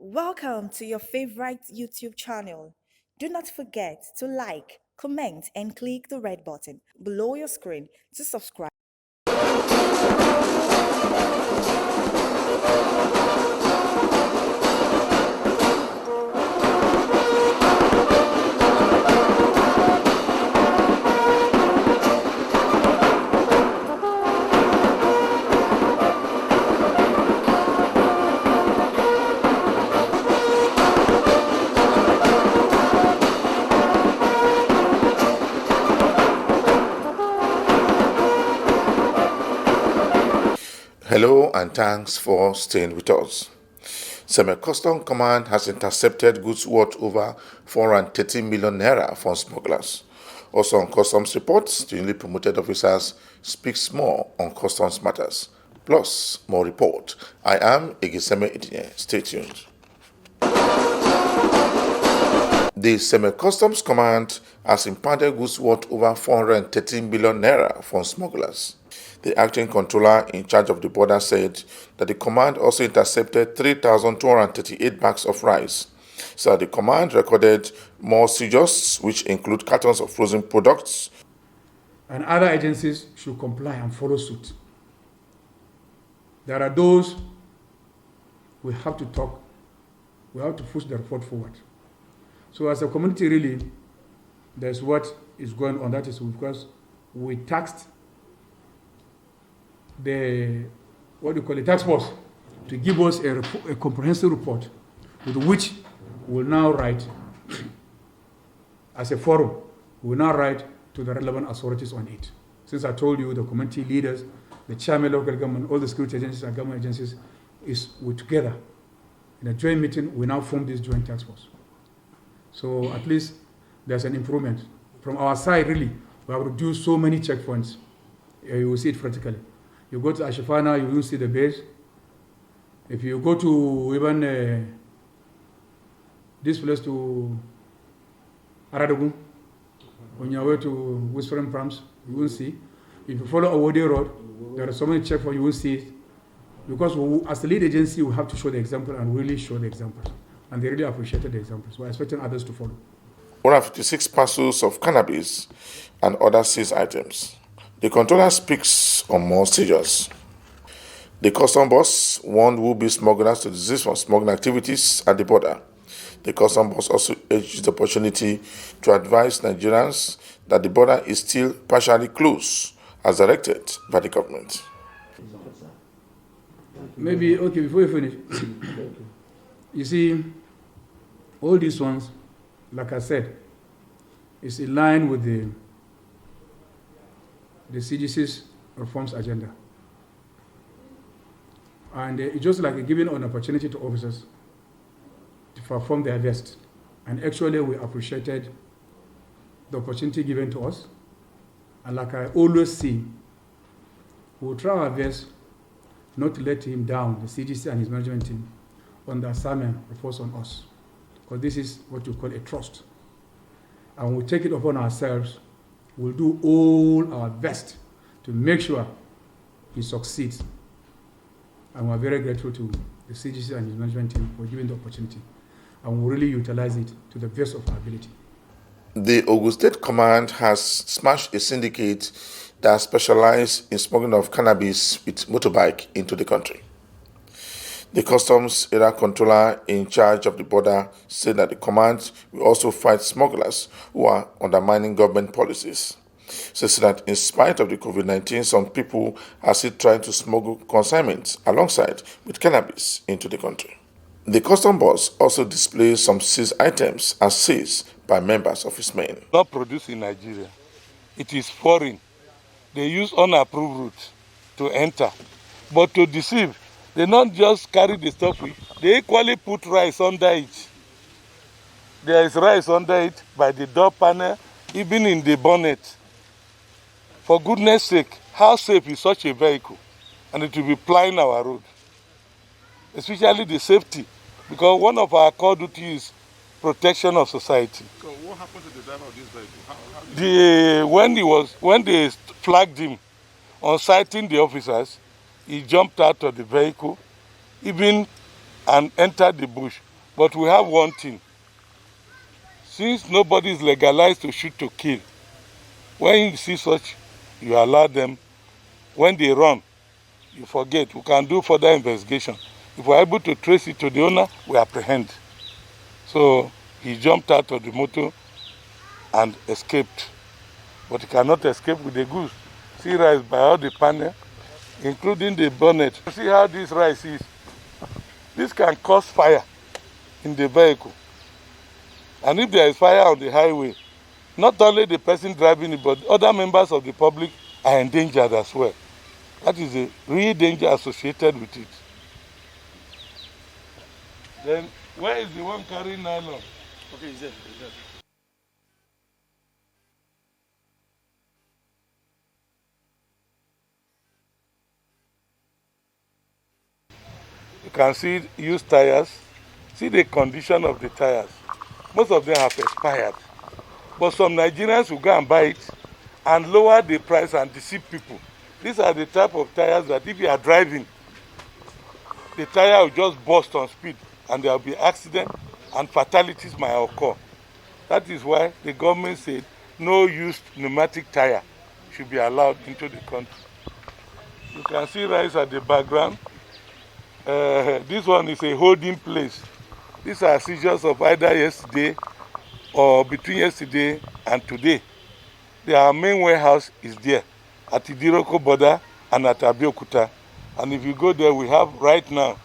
Welcome to your favorite YouTube channel. Do not forget to like, comment, and click the red button below your screen to subscribe. Hello and thanks for staying with us. Semi-Custom Command has intercepted goods worth over 430 million naira from smugglers. Also on customs reports, the newly promoted officers speaks more on customs matters. Plus, more report. I am Egiseme Idinye. Stay tuned. The Semi-Customs Command has impounded goods worth over 430 million naira from smugglers. The acting controller in charge of the border said that the command also intercepted 3,238 bags of rice. So the command recorded more seizures, which include cartons of frozen products. And other agencies should comply and follow suit. There are those we have to talk, we have to push the report forward. So as a community, really, there's what is going on. That is because we taxed the task force to give us a comprehensive report with which we'll now write as a forum, we'll now write to the relevant authorities on it. Since I told you the community leaders, the chairman of local government, all the security agencies and government agencies we're together in a joint meeting. We now form this joint task force. So at least there's an improvement. From our side, really, we have reduced so many checkpoints. You will see it practically. You go to Ashafana, you will see the base. If you go to even this place to Aradogun, on your way to Whispering Palms, you will see. If you follow Awode Road, there are so many checkpoints, you will see it. Because as the lead agency, we have to show the example and really show the examples. And they really appreciated the examples. We're expecting others to follow. 156 parcels of cannabis and other seized items. The controller speaks on more seizures. The custom boss warned would-be smugglers to desist from smuggling activities at the border. The custom boss also urged the opportunity to advise Nigerians that the border is still partially closed as directed by the government. Maybe, okay, before you finish, you see, all these ones, like I said, is in line with the CGC's reforms agenda. And it's just like giving an opportunity to officers to perform their best. And actually, we appreciated the opportunity given to us. And like I always say, we'll try our best not to let him down, the CGC and his management team, on the assignment proposed on us. Because this is what you call a trust. And we'll take it upon ourselves. We'll do all our best to make sure he succeeds. And we're very grateful to the CGC and his management team for giving the opportunity. And we'll really utilize it to the best of our ability. The Ogun State Command has smashed a syndicate that specialized in smuggling of cannabis with motorbike into the country. The customs area controller in charge of the border said that the command will also fight smugglers who are undermining government policies. She said that in spite of the COVID-19, some people are still trying to smuggle consignments alongside with cannabis into the country. The custom boss also displays some seized items as seized by members of his men. Not produced in Nigeria. It is foreign. They use unapproved route to enter. But to deceive, they not just carry the stuff, they equally put rice under it. There is rice under it by the door panel, even in the bonnet. For goodness sake, how safe is such a vehicle? And it will be plying our road. Especially the safety, because one of our core duties is protection of society. So what happened to the driver of this vehicle? When they flagged him on citing the officers, he jumped out of the vehicle, even and entered the bush. But we have one thing. Since nobody is legalized to shoot to kill, when you see such, you allow them. When they run, you forget. We can do further investigation. If we're able to trace it to the owner, we apprehend. So he jumped out of the motor and escaped. But he cannot escape with the goods. See rice by all the panel, including the bonnet. See how this rice is. This can cause fire in the vehicle. And if there is fire on the highway, not only the person driving it, but other members of the public are endangered as well. That is a real danger associated with it. Then, where is the one carrying nylon? Okay, is there. You can see used tires. See the condition of the tires. Most of them have expired. But some Nigerians will go and buy it and lower the price and deceive people. These are the type of tires that if you are driving, the tire will just burst on speed and there will be accident and fatalities might occur. That is why the government said no used pneumatic tire should be allowed into the country. You can see rice at the background. This one is a holding place. These are seizures of either yesterday or between yesterday and today. Our main warehouse is there at Idiroko border and at Abeokuta. And if you go there, we have right now,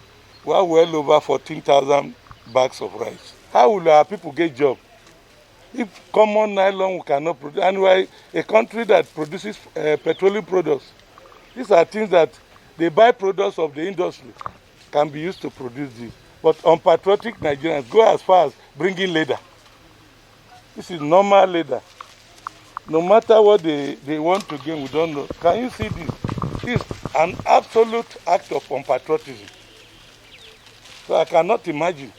we have well over 14,000 bags of rice. How will our people get job? If common nylon we cannot produce, and we're a country that produces petroleum products. These are things that the byproducts of the industry can be used to produce this. But unpatriotic Nigerians go as far as bringing leather. This is normal leather. No matter what they want to gain, we don't know. Can you see this? This is an absolute act of unpatriotism. So I cannot imagine.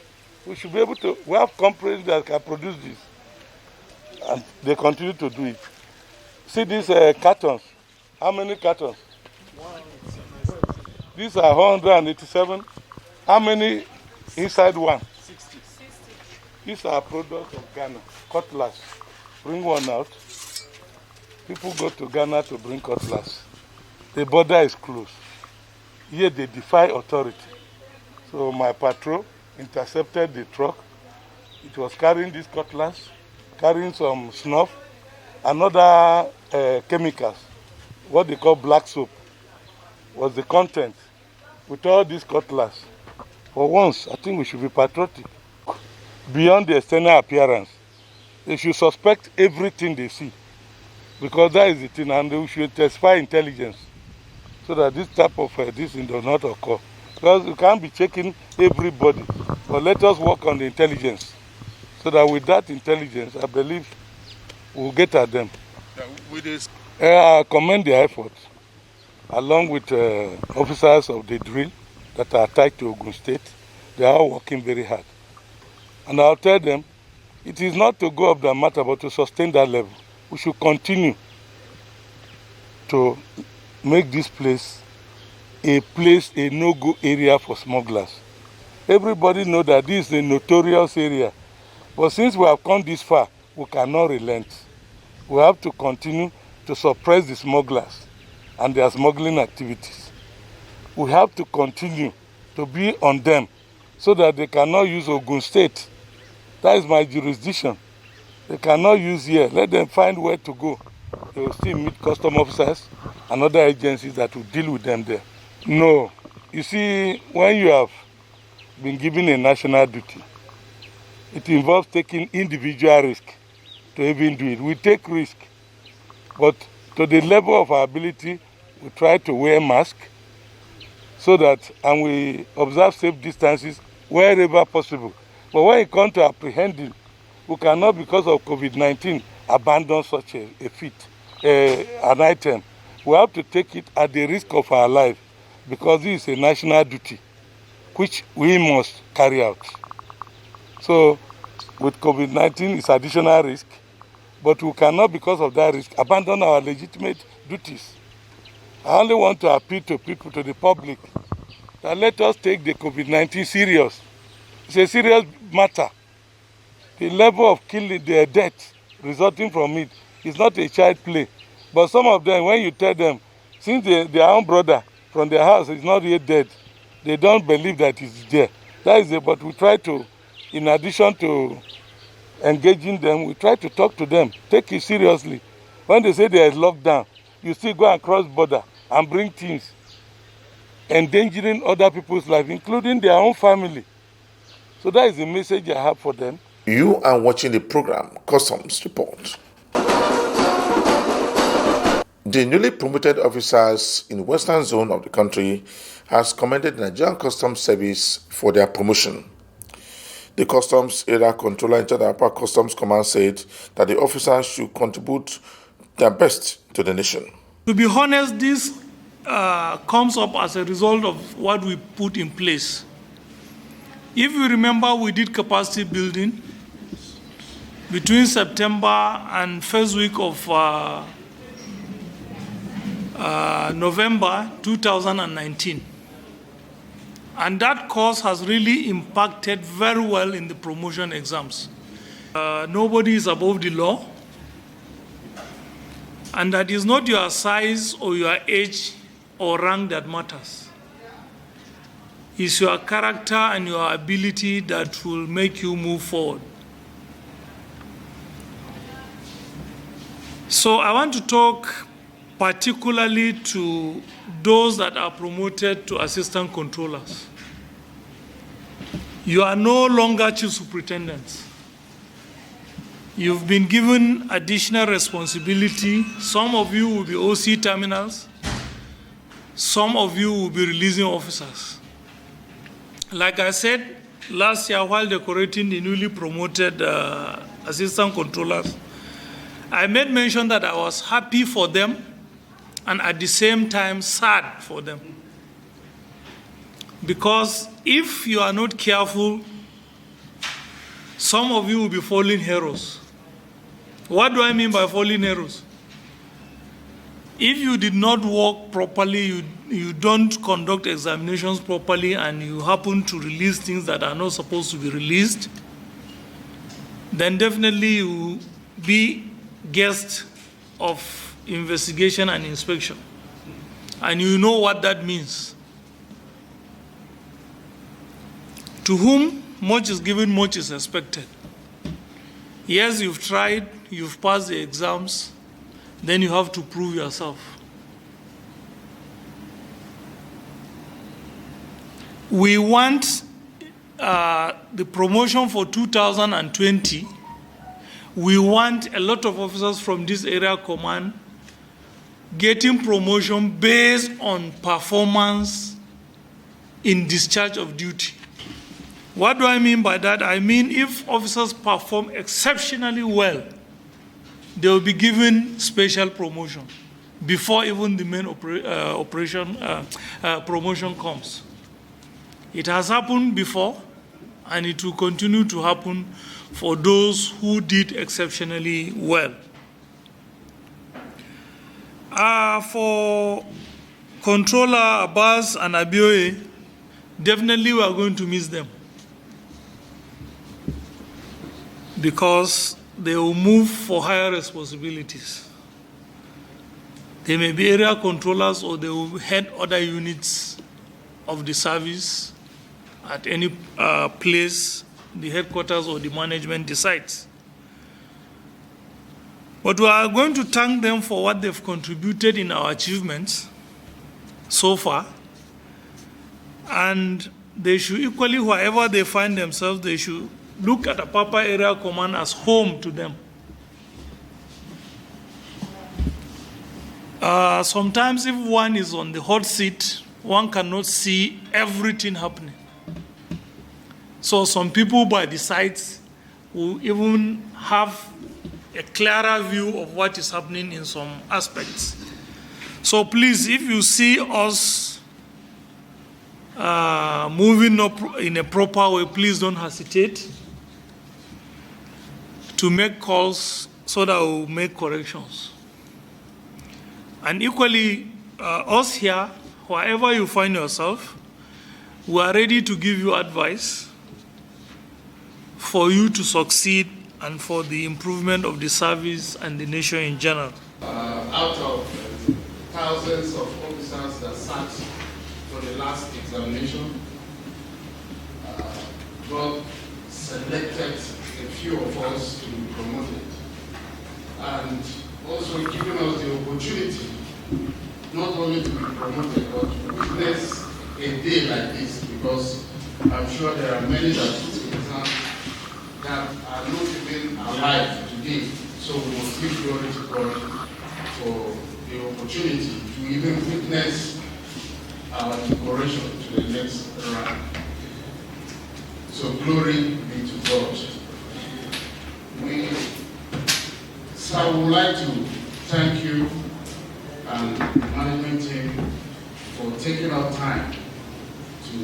We should be able to, we have companies that can produce this. And they continue to do it. See these cartons. How many cartons? These are 187. How many inside one? 60. These are products of Ghana. Cutlass. Bring one out. People go to Ghana to bring cutlass. The border is closed. Here they defy authority. So my patrol intercepted the truck. It was carrying this cutlass, carrying some snuff, and other chemicals. What they call black soap was the content with all these cutlass. For once, I think we should be patriotic. Beyond the external appearance, they should suspect everything they see. Because that is the thing, and we should testify intelligence so that this type of this does not occur. Because you can't be checking everybody, but let us work on the intelligence. So that with that intelligence, I believe we'll get at them. With this, I commend their efforts, along with officers of the drill that are tied to Ogun State. They are all working very hard. And I'll tell them, it is not to go up the matter, but to sustain that level. We should continue to make this place, a no-go area for smugglers. Everybody knows that this is a notorious area. But since we have come this far, we cannot relent. We have to continue to suppress the smugglers and their smuggling activities. We have to continue to be on them so that they cannot use Ogun State. That is my jurisdiction. They cannot use here. Let them find where to go. They will still meet custom officers and other agencies that will deal with them there. No. You see, when you have been given a national duty, it involves taking individual risk to even do it. We take risk, but to the level of our ability, we try to wear masks so that, and we observe safe distances wherever possible. But when it comes to apprehending, we cannot, because of COVID-19, abandon such a feat, an item. We have to take it at the risk of our life because this is a national duty which we must carry out. So with COVID-19, it's additional risk, but we cannot, because of that risk, abandon our legitimate duties. I only want to appeal to people, to the public, that let us take the COVID-19 serious. It's a serious matter. The level of killing, their death resulting from it is not a child play. But some of them, when you tell them, since their own brother from their house is not yet dead, they don't believe that it's there. That is it. But we try to, in addition to engaging them, we try to talk to them, take it seriously. When they say there is lockdown, you still go and cross border and bring things, endangering other people's life, including their own family. So that is the message I have for them. You are watching the program Customs Report. The newly promoted officers in the western zone of the country has commended the Nigerian Customs Service for their promotion. The Customs Area Controller in charge of Upper Customs Command said that the officers should contribute their best to the nation. To be honest, this comes up as a result of what we put in place. If you remember, we did capacity building between September and first week of November 2019. And that course has really impacted very well in the promotion exams. Nobody is above the law. And that is not your size or your age or rank that matters. It's your character and your ability that will make you move forward. So I want to talk particularly to those that are promoted to assistant controllers. You are no longer chief superintendents. You've been given additional responsibility. Some of you will be OC terminals. Some of you will be releasing officers. Like I said last year while decorating the newly promoted assistant controllers, I made mention that I was happy for them and at the same time sad for them. Because if you are not careful, some of you will be fallen heroes. What do I mean by fallen heroes? If you did not work properly, you don't conduct examinations properly, and you happen to release things that are not supposed to be released, then definitely you will be guest of investigation and inspection. And you know what that means. To whom much is given, much is expected. Yes, you've tried, you've passed the exams, then you have to prove yourself. We want the promotion for 2020. We want a lot of officers from this area command getting promotion based on performance in discharge of duty. What do I mean by that? I mean if officers perform exceptionally well, they will be given special promotion before even the main promotion comes. It has happened before, and it will continue to happen for those who did exceptionally well. For Controller Abbas and Abioye, definitely we are going to miss them, because they will move for higher responsibilities. They may be area controllers, or they will head other units of the service at any place the headquarters or the management decides. But we are going to thank them for what they've contributed in our achievements so far. And they should equally, wherever they find themselves, they should look at Apapa Area Command as home to them. Sometimes if one is on the hot seat, one cannot see everything happening. So some people by the sides will even have a clearer view of what is happening in some aspects. So please, if you see us moving up in a proper way, please don't hesitate to make calls so that we'll make corrections. And equally, us here, wherever you find yourself, we are ready to give you advice for you to succeed and for the improvement of the service and the nation in general? Out of thousands of officers that sat for the last examination, God selected a few of us to be promoted, and also giving us the opportunity not only to be promoted but to witness a day like this, because I'm sure there are many that took the exam that are not even alive today. So we must give glory to God for the opportunity to even witness our decoration to the next round. So glory be to God. So I would like to thank you and the management team for taking our time to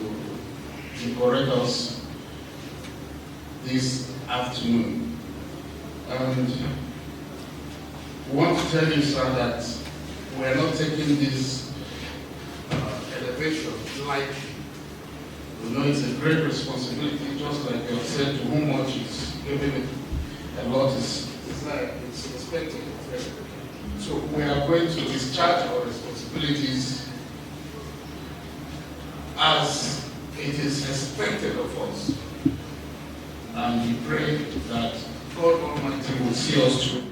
decorate us this afternoon. And we want to tell you, sir, that we are not taking this elevation lightly. We know it's a great responsibility, just like you have said, to whom much is given, a lot is it's expected. So we are going to discharge our responsibilities as it is expected of us. And we pray that God Almighty will see us through.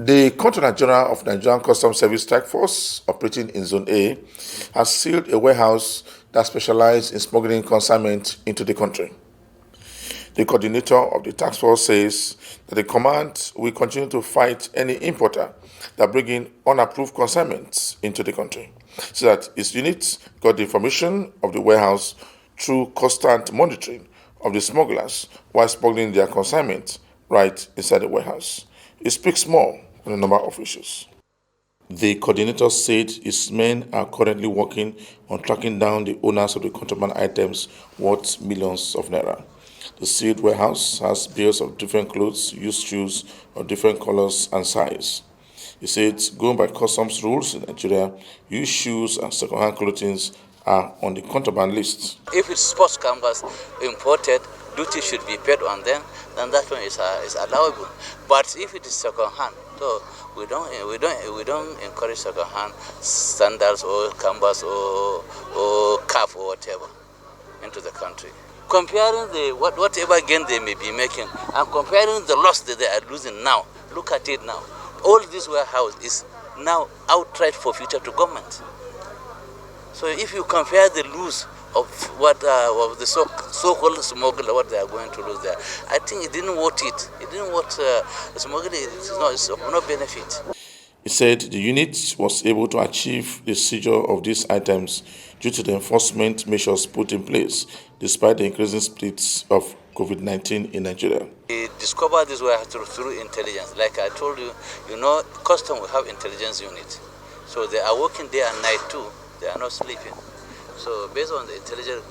The Controller General of Nigerian Customs Service Task Force, operating in Zone A, has sealed a warehouse that specializes in smuggling consignment into the country. The coordinator of the task force says that the command will continue to fight any importer that bring in unapproved consignments into the country, so that its units got the information of the warehouse through constant monitoring of the smugglers while smuggling their consignment right inside the warehouse. It speaks more on a number of issues. The coordinator said his men are currently working on tracking down the owners of the contraband items worth millions of naira. The sealed warehouse has bales of different clothes, used shoes of different colors and size. He said, going by customs rules in Nigeria, used shoes and second-hand clothing are on the contraband list. If it's sports canvas imported, duty should be paid on them, then that one is allowable. But if it is second-hand, so we don't encourage second-hand sandals or canvas or calf or whatever into the country. Comparing whatever gain they may be making and comparing the loss that they are losing now, look at it now. All this warehouse is now outright forfeited to government. So if you compare the lose of what of the so-called smuggler, what they are going to lose there, I think it didn't worth it. It didn't worth smuggling. It's of no benefit. He said the unit was able to achieve the seizure of these items due to the enforcement measures put in place, despite the increasing splits of COVID-19 in Nigeria. We discovered this way through intelligence. Like I told you, custom will have intelligence unit. So they are working day and night too. They are not sleeping. So based on the intelligence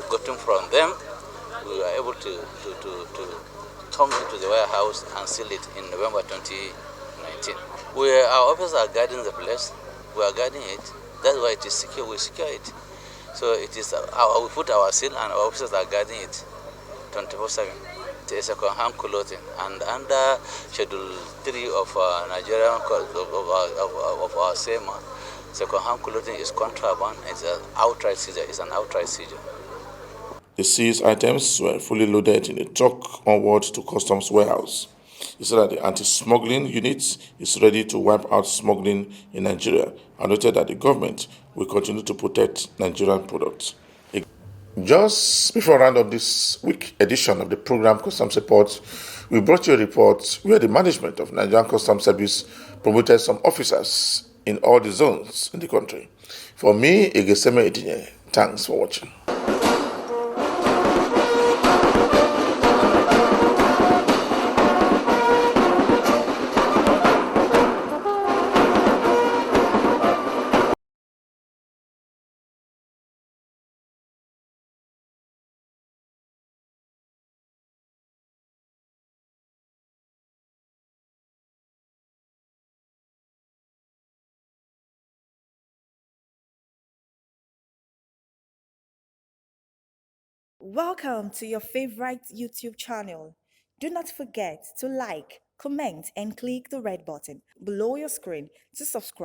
gotten from them, we were able to come into the warehouse and seal it in November 2019. Our officers are guarding the place. We are guarding it. That's why it is secure. We secure it. So it is we put our seal and our officers are guarding it 24/7. It is second-hand clothing, and under Schedule 3 of Nigerian of our SEMA, second-hand clothing is contraband. It's an outright seizure. It's an outright seizure. The seized items were fully loaded in a truck onward to customs warehouse. He said that the anti-smuggling unit is ready to wipe out smuggling in Nigeria and noted that the government will continue to protect Nigerian products. Just before I round up this week edition of the program Customs Report, we brought you a report where the management of Nigerian Customs Service promoted some officers in all the zones in the country. For me, Egeseme Edinye, thanks for watching. Welcome to your favorite YouTube channel. Do not forget to like, comment, and click the red button below your screen to subscribe.